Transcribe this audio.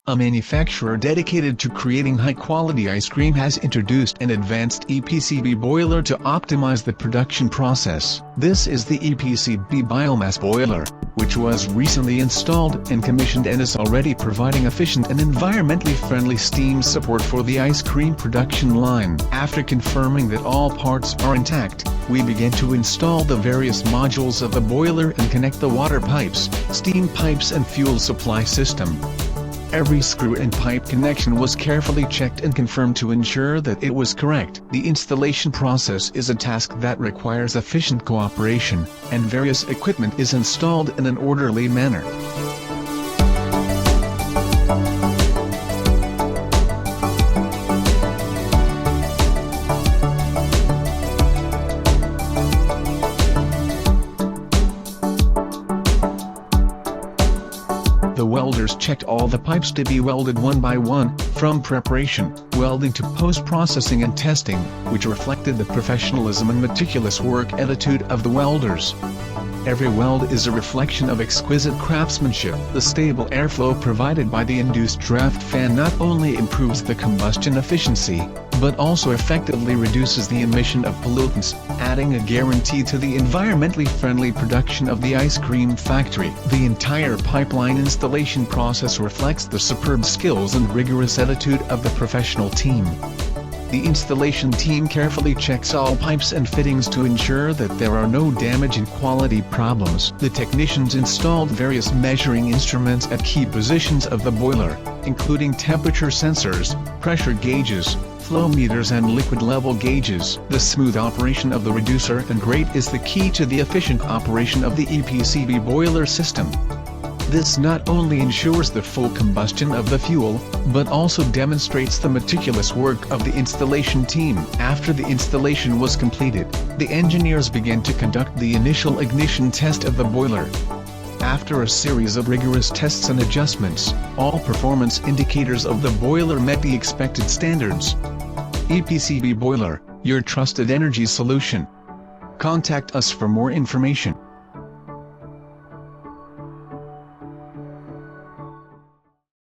a manufacturer dedicated to creating high-quality ice cream, has introduced an advanced EPCB boiler to optimize the production process. This is the EPCB Biomass boiler, which was recently installed and commissioned and is already providing efficient and environmentally friendly steam support for the ice cream production line. After confirming that all parts are intact, we began to install the various modules of the boiler and connect the water pipes, steam pipes and fuel supply system. Every screw and pipe connection was carefully checked and confirmed to ensure that it was correct. The installation process is a task that requires efficient cooperation, and various equipment is installed in an orderly manner. The welders checked all the pipes to be welded one by one, from preparation, welding to post-processing and testing, which reflected the professionalism and meticulous work attitude of the welders. Every weld is a reflection of exquisite craftsmanship. The stable airflow provided by the induced draft fan not only improves the combustion efficiency, but also effectively reduces the emission of pollutants, adding a guarantee to the environmentally friendly production of the ice cream factory. The entire pipeline installation process reflects the superb skills and rigorous attitude of the professional team. The installation team carefully checks all pipes and fittings to ensure that there are no damage and quality problems. The technicians installed various measuring instruments at key positions of the boiler, including temperature sensors, pressure gauges, flow meters and liquid level gauges. The smooth operation of the reducer and grate is the key to the efficient operation of the EPCB boiler system. This not only ensures the full combustion of the fuel, but also demonstrates the meticulous work of the installation team. After the installation was completed, the engineers began to conduct the initial ignition test of the boiler. After a series of rigorous tests and adjustments, all performance indicators of the boiler met the expected standards. EPCB Boiler, your trusted energy solution. Contact us for more information.